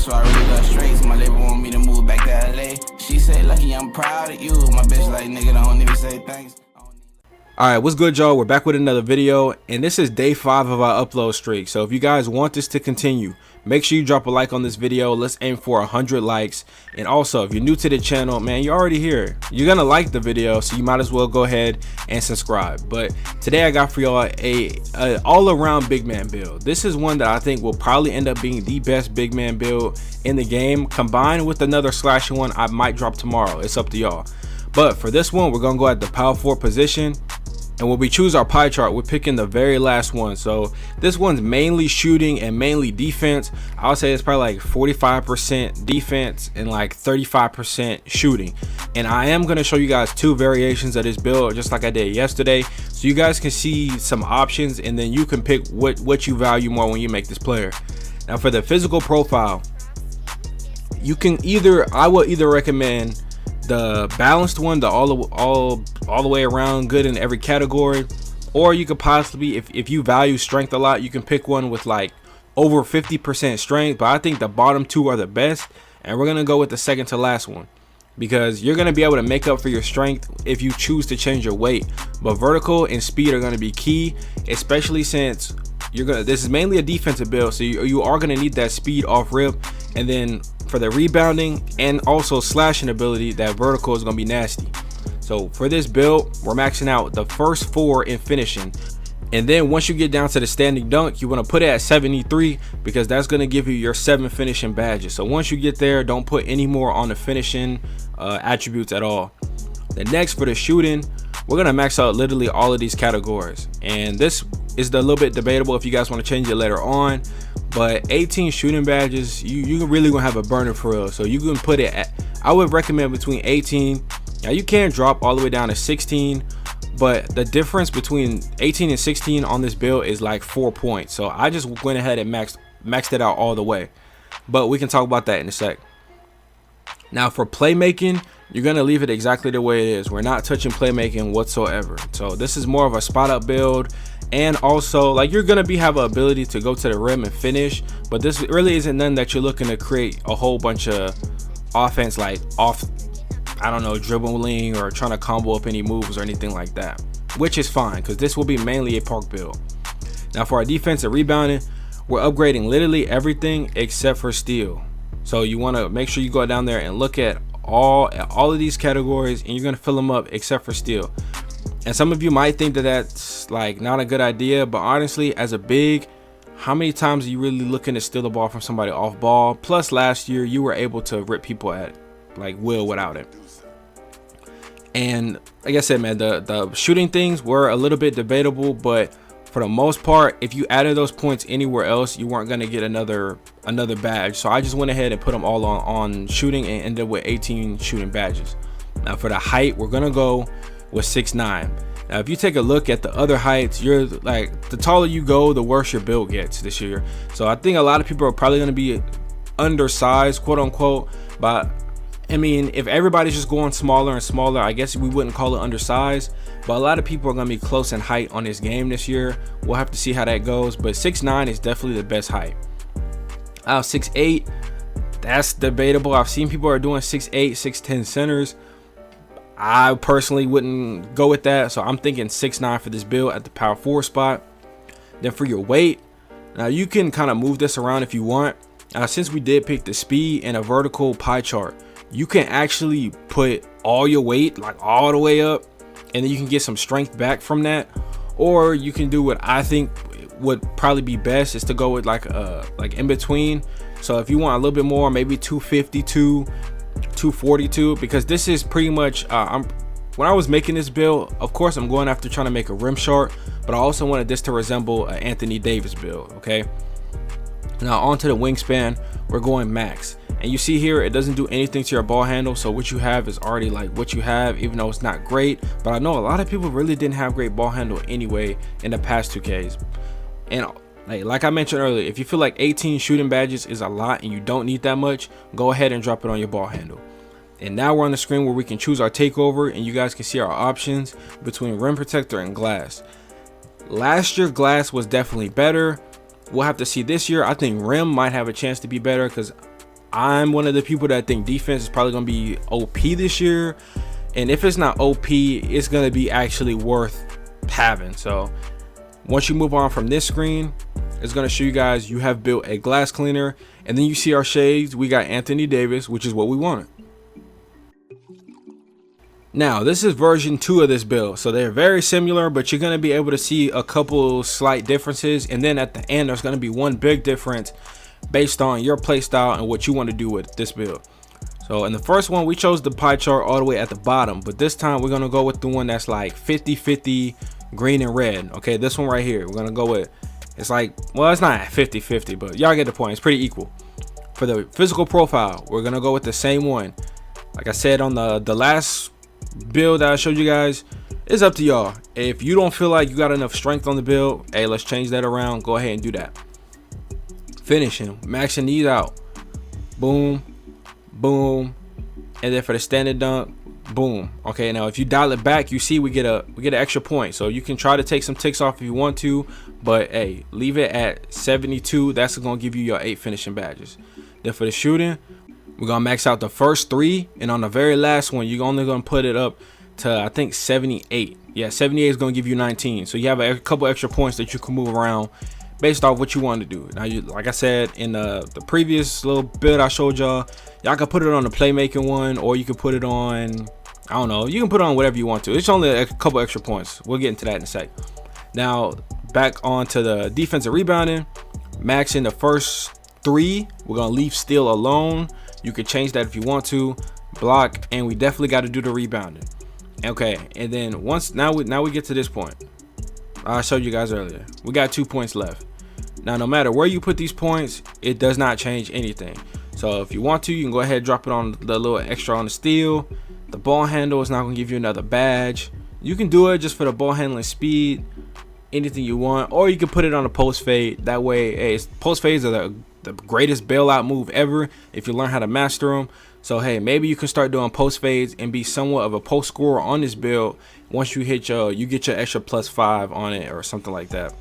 so I really love straights. My label want me to move back to LA. She say, lucky, I'm proud of you. My bitch like, nigga, don't even say thanks. Alright, what's good, y'all? We're back with another video, and this is day 5 of our upload streak. So if you guys want this to continue, make sure you drop a like on this video. Let's aim for 100 likes. And also, if you're new to the channel, man, you're already here. You're gonna like the video, so you might as well go ahead and subscribe. But today I got for y'all a all-around big man build. This is one that I think will probably end up being the best big man build in the game, combined with another slashing one I might drop tomorrow. It's up to y'all. But for this one, we're gonna go at the power forward position. And when we choose our pie chart, we're picking the very last one. So this one's mainly shooting and mainly defense. I would say it's probably like 45% defense and like 35% shooting. And I am going to show you guys 2 variations of this build, just like I did yesterday, so you guys can see some options, and then you can pick what you value more when you make this player. Now for the physical profile, you can I will either recommend the balanced one, the all the way around good in every category, or you could possibly, if you value strength a lot, you can pick one with like over 50% strength. But I think the bottom 2 are the best, and we're gonna go with the second to last one, because you're gonna be able to make up for your strength if you choose to change your weight. But vertical and speed are gonna be key, especially since this is mainly a defensive build, so you are gonna need that speed off rip. And then for the rebounding and also slashing ability, that vertical is gonna be nasty. So for this build, we're maxing out the first 4 in finishing, and then once you get down to the standing dunk, you want to put it at 73, because that's going to give you your 7 finishing badges. So once you get there, don't put any more on the finishing attributes at all. The next, for the shooting, we're going to max out literally all of these categories, and this is a little bit debatable if you guys want to change it later on. But 18 shooting badges, you really gonna have a burner for real. So you can put it at, I would recommend between 18. Now you can drop all the way down to 16, but the difference between 18 and 16 on this build is like 4 points. So I just went ahead and maxed it out all the way. But we can talk about that in a sec. Now for playmaking, you're gonna leave it exactly the way it is. We're not touching playmaking whatsoever. So this is more of a spot up build. And also, like, you're gonna have an ability to go to the rim and finish, but this really isn't none that you're looking to create a whole bunch of offense, like I don't know, dribbling or trying to combo up any moves or anything like that, which is fine, because this will be mainly a park build. Now for our defensive rebounding, we're upgrading literally everything except for steal. So you want to make sure you go down there and look at all of these categories, and you're gonna fill them up except for steal. And some of you might think that that's like not a good idea, but honestly, as a big, how many times are you really looking to steal the ball from somebody off ball? Plus last year you were able to rip people at like will without it. And like I said, man, the shooting things were a little bit debatable, but for the most part, if you added those points anywhere else, you weren't going to get another badge. So I just went ahead and put them all on shooting and ended up with 18 shooting badges. Now for the height, we're going to go with 6'9". Now if you take a look at the other heights, you're like, the taller you go, the worse your build gets this year. So I think a lot of people are probably going to be undersized, quote unquote. But I mean, if everybody's just going smaller and smaller, I guess we wouldn't call it undersized, but a lot of people are going to be close in height on this game this year. We'll have to see how that goes, but 6'9" is definitely the best height. 6'8", that's debatable. I've seen people are doing 6'8", 6'10" centers. I personally wouldn't go with that, so I'm thinking 6'9" for this build at the power forward spot. Then for your weight, now you can kind of move this around if you want. Since we did pick the speed and a vertical pie chart, you can actually put all your weight like all the way up, and then you can get some strength back from that. Or you can do what I think would probably be best, is to go with like in between. So if you want a little bit more, maybe 252, 242, because this is pretty much when I was making this build, of course I'm going after trying to make a rim shot, but I also wanted this to resemble an Anthony Davis build. Okay, now onto the wingspan, we're going max, and you see here it doesn't do anything to your ball handle, so what you have is already like what you have, even though it's not great. But I know a lot of people really didn't have great ball handle anyway in the past 2Ks. And like I mentioned earlier, if you feel like 18 shooting badges is a lot and you don't need that much, go ahead and drop it on your ball handle. And now we're on the screen where we can choose our takeover, and you guys can see our options between rim protector and glass. Last year glass was definitely better. We'll have to see this year. I think rim might have a chance to be better, because I'm one of the people that think defense is probably gonna be OP this year, and if it's not OP, it's gonna be actually worth having. So once you move on from this screen, it's gonna show you guys you have built a glass cleaner, and then you see our shades. We got Anthony Davis, which is what we wanted. Now this is version 2 of this build, so they're very similar, but you're going to be able to see a couple slight differences, and then at the end there's going to be one big difference based on your playstyle and what you want to do with this build. So in the first one, we chose the pie chart all the way at the bottom, but this time we're going to go with the one that's like 50-50 green and red. Okay, this one right here, we're going to go with, it's like, well, it's not 50-50, but y'all get the point. It's pretty equal. For the physical profile, we're going to go with the same one. Like I said on the last build that I showed you guys, it's up to y'all. If you don't feel like you got enough strength on the build, hey, let's change that around. Go ahead and do that. Finishing, maxing these out, boom, boom, and then for the standard dunk, boom. Okay, now if you dial it back, you see we get an extra point, so you can try to take some ticks off if you want to, but hey, leave it at 72. That's gonna give you your 8 finishing badges. Then for the shooting, we're gonna max out the first 3, and on the very last one, you're only gonna put it up to, I think, 78. Yeah, 78 is gonna give you 19. So you have a couple extra points that you can move around based off what you want to do. Now, like I said in the previous little build I showed y'all can put it on the playmaking one, or you can put it on, I don't know, you can put it on whatever you want to. It's only a couple extra points. We'll get into that in a sec. Now back onto the defensive rebounding, maxing the first 3. We're gonna leave steal alone. You can change that if you want to. Block, and we definitely got to do the rebounding. Okay, and then now we get to this point I showed you guys earlier. We got 2 points left. Now no matter where you put these points, it does not change anything. So if you want to, you can go ahead and drop it on the little extra on the steal. The ball handle is not going to give you another badge. You can do it just for the ball handling speed, anything you want, or you can put it on a post fade. That way, hey, post fades are the greatest bailout move ever if you learn how to master them. So hey, maybe you can start doing post fades and be somewhat of a post scorer on this build. Once you hit you get your extra +5 on it or something like that.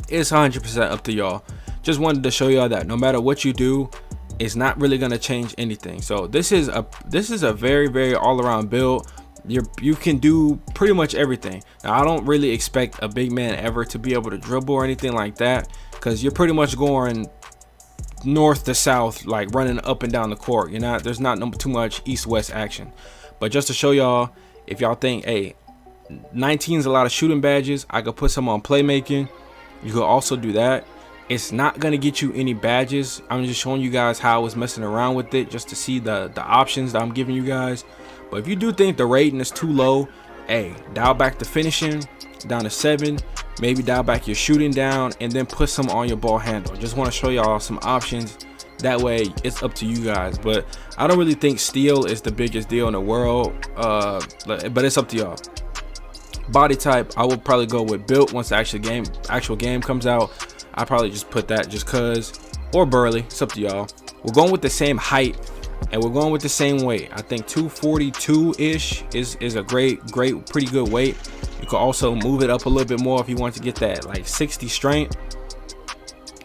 It's 100% up to y'all. Just wanted to show y'all that no matter what you do, it's not really going to change anything. So this is a very, very all-around build. You can do pretty much everything. Now I don't really expect a big man ever to be able to dribble or anything like that, because you're pretty much going north to south, like running up and down the court. There's not too much east-west action. But just to show y'all, if y'all think, hey, 19 is a lot of shooting badges, I could put some on playmaking. You could also do that. It's not gonna get you any badges. I'm just showing you guys how I was messing around with it, just to see the options that I'm giving you guys. But if you do think the rating is too low, hey, dial back the finishing down to 7. Maybe dial back your shooting down, and then put some on your ball handle. Just want to show y'all some options. That way it's up to you guys. But I don't really think steal is the biggest deal in the world, but it's up to y'all. Body type, I will probably go with built once the actual game comes out. I probably just put that just cause, or burly. It's up to y'all. We're going with the same height, and we're going with the same weight. I think 242 ish is a pretty good weight. You can also move it up a little bit more if you want to get that like 60 strength.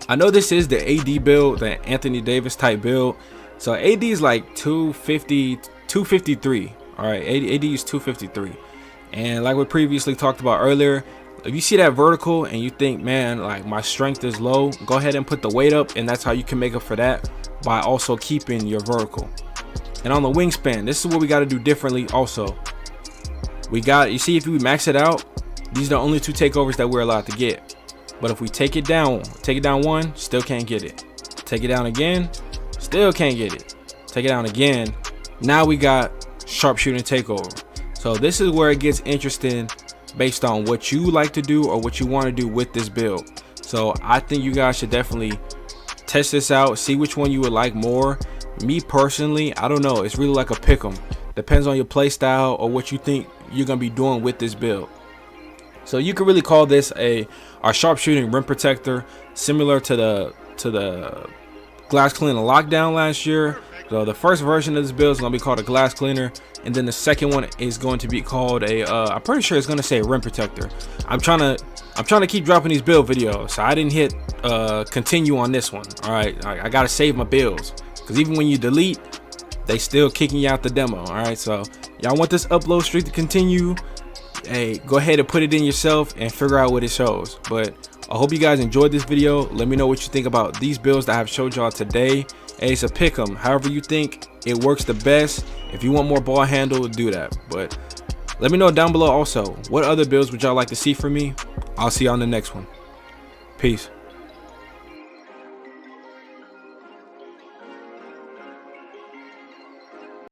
I know this is the AD build, the Anthony Davis type build. So AD is like 250, 253. All right, AD is 253. And like we previously talked about earlier, if you see that vertical and you think, man, like my strength is low, go ahead and put the weight up, and that's how you can make up for that by also keeping your vertical. And on the wingspan, this is what we got to do differently also. You see, if we max it out, these are the only 2 takeovers that we're allowed to get. But if we take it down 1, still can't get it. Take it down again, still can't get it. Take it down again, now we got sharpshooting takeover. So this is where it gets interesting based on what you like to do or what you want to do with this build. So I think you guys should definitely test this out, see which one you would like more. Me personally, I don't know, it's really like a pick 'em. Depends on your play style or what you think you're gonna be doing with this build. So you could really call this our sharpshooting rim protector, similar to the glass cleaner lockdown last year. So the first version of this build is going to be called a glass cleaner, and then the second one is going to be called I'm pretty sure it's going to say rim protector. I'm trying to keep dropping these build videos, so I didn't hit continue on this one. All right, I got to save my builds, because even when you delete, they still kicking you out the demo. All right, so y'all want this upload streak to continue, hey, go ahead and put it in yourself and figure out what it shows. But I hope you guys enjoyed this video. Let me know what you think about these builds that I have showed y'all today. Hey, it's a pick 'em, however you think it works the best. If you want more ball handle, do that. But let me know down below also, what other builds would y'all like to see from me? I'll see you on the next one. Peace.